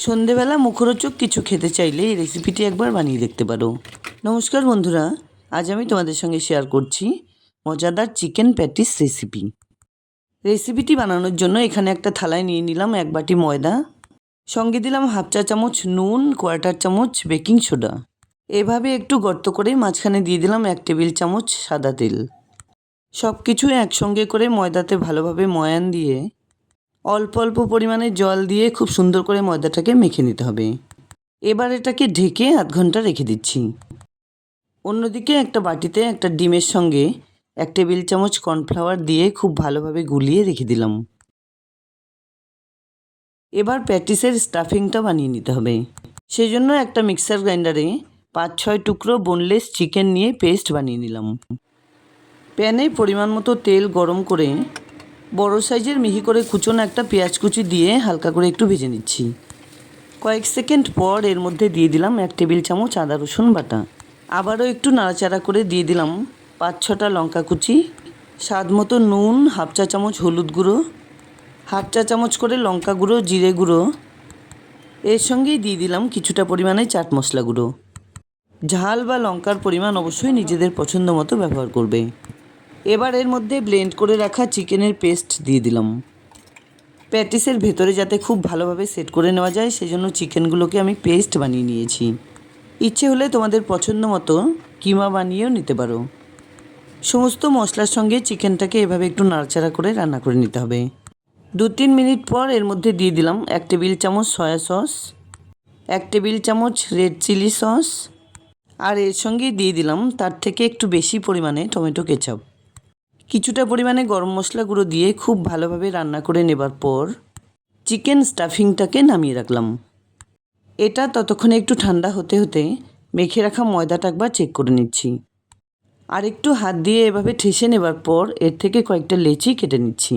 সন্ধেবেলা মুখরোচক কিছু খেতে চাইলে এই রেসিপিটি একবার বানিয়ে দেখতে পারো। নমস্কার বন্ধুরা, আজ আমি তোমাদের সঙ্গে শেয়ার করছি মজাদার চিকেন প্যাটিস রেসিপিটি বানানোর জন্য এখানে একটা থালায় নিয়ে নিলাম 1 বাটি ময়দা, সঙ্গে দিলাম 1/2 চা চামচ নুন, 1/4 চামচ বেকিং সোডা। এভাবে একটু গর্ত করে মাঝখানে দিয়ে দিলাম 1 টেবিল চামচ সাদা তেল। সব কিছু একসঙ্গে করে ময়দাতে ভালোভাবে ময়ান দিয়ে অল্প অল্প পরিমাণে জল দিয়ে খুব সুন্দর করে ময়দাটাকে মেখে নিতে হবে। এবার এটাকে ঢেকে আধ ঘন্টা রেখে দিচ্ছি। অন্যদিকে একটা বাটিতে একটা ডিমের সঙ্গে 1 টেবিল চামচ কর্নফ্লাওয়ার দিয়ে খুব ভালোভাবে গুলিয়ে রেখে দিলাম। এবার প্যাটিসের স্টাফিংটা বানিয়ে নিতে হবে। সেই জন্য একটা মিক্সার গ্রাইন্ডারে 5-6 টুকরো বোনলেস চিকেন নিয়ে পেস্ট বানিয়ে নিলাম। প্যানে পরিমাণ মতো তেল গরম করে বড় সাইজের মিহি করে কুচোনো একটা পেঁয়াজ কুচি দিয়ে হালকা করে একটু ভেজে নিচ্ছি। কয়েক সেকেন্ড পর এর মধ্যে দিয়ে দিলাম 1 টেবিল চামচ আদা রসুন বাটা। আবারও একটু নাড়াচাড়া করে দিয়ে দিলাম 5-6টা লঙ্কা কুচি, স্বাদ মতো নুন, 1/2 চা চামচ হলুদ গুঁড়ো, 1/2 চা চামচ করে লঙ্কা গুঁড়ো, জিরে গুঁড়ো। এর সঙ্গেই দিয়ে দিলাম কিছুটা পরিমাণে চাট মশলা গুঁড়ো। ঝাল বা লঙ্কার পরিমাণ অবশ্যই নিজেদের পছন্দ মতো ব্যবহার করবে। এবার এর মধ্যে ব্লেন্ড করে রাখা চিকেনের পেস্ট দিয়ে দিলাম। প্যাটিসের ভেতরে যাতে খুব ভালোভাবে সেট করে নেওয়া যায় সেজন্য চিকেনগুলোকে আমি পেস্ট বানিয়ে নিয়েছি। ইচ্ছে হলে তোমাদের পছন্দ মতো কিমা বানিয়েও নিতে পারো। সমস্ত মশলার সঙ্গে চিকেনটাকে এভাবে একটু নাড়াচাড়া করে রান্না করে নিতে হবে। 2-3 মিনিট পর এর মধ্যে দিয়ে দিলাম 1 টেবিল চামচ সয়া সস, 1 টেবিল চামচ রেড চিলি সস, আর এর সঙ্গেই দিয়ে দিলাম তার থেকে একটু বেশি পরিমাণে টমেটো কেচাপ। কিছুটা পরিমাণে গরম মশলা গুঁড়ো দিয়ে খুব ভালোভাবে রান্না করে নেবার পর চিকেন স্টাফিংটাকে নামিয়ে রাখলাম। এটা ততক্ষণে একটু ঠান্ডা হতে হতে মেখে রাখা ময়দাটা একবার চেক করে নিচ্ছি। আর একটু হাত দিয়ে এভাবে ঠেসে নেবার পর এর থেকে কয়েকটা লেচি কেটে নিচ্ছি।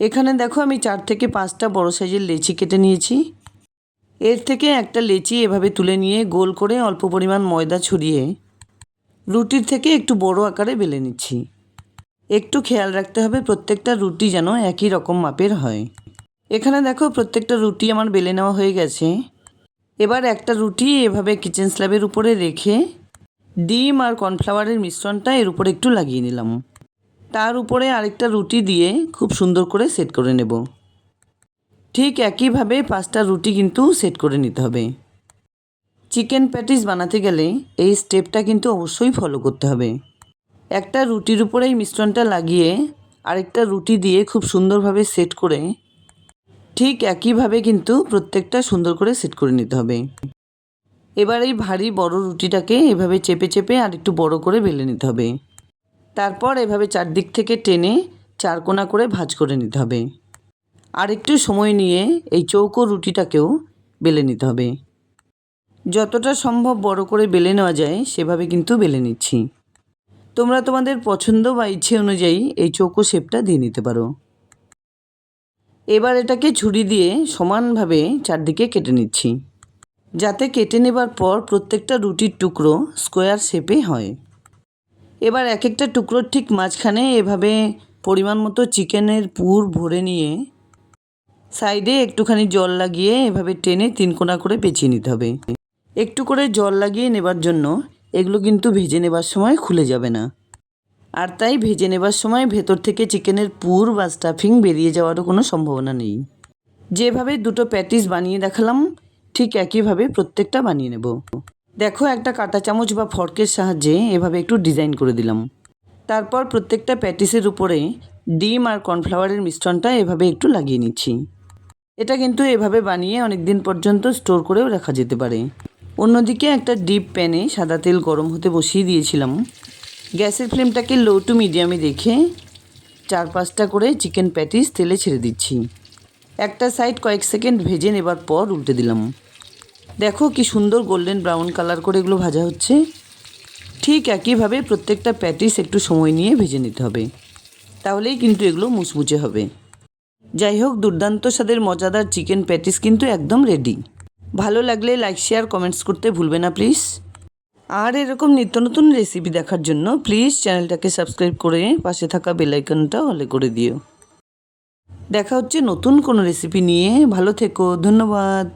এখানে দেখো আমি 4 থেকে 5টা বড় সাইজের লেচি কেটে নিয়েছি। এর থেকে একটা লেচি এভাবে তুলে নিয়ে গোল করে অল্প পরিমাণ ময়দা ছড়িয়ে রুটির থেকে একটু বড় আকারে বেলে নিচ্ছি। একটু খেয়াল রাখতে হবে প্রত্যেকটা রুটি যেন একই রকম মাপের হয়। এখানে দেখো প্রত্যেকটা রুটি আমার বেলে নেওয়া হয়ে গেছে। এবার একটা রুটি এভাবে কিচেন স্ল্যাবের উপরে রেখে ডিম আর কর্নফ্লাওয়ারের মিশ্রণটা এর উপরে একটু লাগিয়ে নিলাম। তার উপরে আরেকটা রুটি দিয়ে খুব সুন্দর করে সেট করে নেব। ঠিক একইভাবে 5টা রুটি কিন্তু সেট করে নিতে হবে। চিকেন প্যাটিস বানাতে গেলে এই স্টেপটা কিন্তু অবশ্যই ফলো করতে হবে। একটা রুটির উপরে এই মিশ্রণটা লাগিয়ে আরেকটা রুটি দিয়ে খুব সুন্দরভাবে সেট করে ঠিক একইভাবে কিন্তু প্রত্যেকটা সুন্দর করে সেট করে নিতে হবে। এবার এই ভারী বড় রুটিটাকে এভাবে চেপে চেপে আর একটু বড় করে বেলে নিতে হবে। তারপর এভাবে চারদিক থেকে টেনে 4 কোণা করে ভাঁজ করে নিতে হবে। আর একটু সময় নিয়ে এই চৌকো রুটিটাকেও বেলে নিতে হবে। যতটা সম্ভব বড় করে বেলে নেওয়া যায় সেভাবে কিন্তু বেলে নিচ্ছি। তোমরা তোমাদের পছন্দ বা ইচ্ছে অনুযায়ী এই চৌকো শেপটা দিয়ে নিতে পারো। এবার এটাকে ছুরি দিয়ে সমানভাবে চারদিকে কেটে নিচ্ছি, যাতে কেটে নেবার পর প্রত্যেকটা রুটির টুকরো স্কোয়ার শেপে হয়। এবার এক একটা টুকরোর ঠিক মাঝখানে এভাবে পরিমাণ মতো চিকেনের পুর ভরে নিয়ে সাইডে একটুখানি জল লাগিয়ে এভাবে টেনে 3 কোণা করে পেঁচিয়ে নিতে হবে। একটু করে জল লাগিয়ে নেবার জন্য এগুলো কিন্তু ভেজে নেবার সময় খুলে যাবে না। আর তাই ভেজে নেবার সময় ভেতর থেকে চিকেনের পুর বা স্টাফিং বেরিয়ে যাওয়ারও কোনো সম্ভাবনা নেই। যেভাবে দুটো প্যাটিস বানিয়ে দেখালাম ঠিক একইভাবে প্রত্যেকটা বানিয়ে নেব। দেখো একটা কাঁটা চামচ বা ফর্কের সাহায্যে এভাবে একটু ডিজাইন করে দিলাম। তারপর প্রত্যেকটা প্যাটিসের উপরে ডিম আর কর্নফ্লাওয়ারের মিশ্রণটা এভাবে একটু লাগিয়ে নিচ্ছি। এটা কিন্তু এভাবে বানিয়ে অনেক দিন পর্যন্ত স্টোর করেও রাখা যেতে পারে। অন্যদিকে একটা ডিপ প্যানে সাদা তেল গরম হতে বসিয়ে দিয়েছিলাম। গ্যাসের ফ্লেমটাকে লো টু মিডিয়ামে রেখে 4-5টা করে চিকেন প্যাটিস তেলে ছেড়ে দিচ্ছি। একটা সাইড কয়েক সেকেন্ড ভেজে নেবার পর উল্টে দিলাম। দেখো কি সুন্দর গোল্ডেন ব্রাউন কালার করে এগুলো ভাজা হচ্ছে। ঠিক একইভাবে প্রত্যেকটা প্যাটিস একটু সময় নিয়ে ভেজে নিতে হবে, তাহলেই কিন্তু এগুলো মুচমুচে হবে। যাই হোক, দুর্দান্ত স্বাদের মজাদার চিকেন প্যাটিস কিন্তু একদম রেডি। ভালো লাগলে লাইক, শেয়ার, কমেন্টস করতে ভুলবে না প্লিজ। আর এরকম নিত্য নতুন রেসিপি দেখার জন্য প্লিজ চ্যানেলটাকে সাবস্ক্রাইব করে পাশে থাকা বেল আইকনটা অলে করে দিও। দেখা হচ্ছে নতুন কোনো রেসিপি নিয়ে। ভালো থেকো, ধন্যবাদ।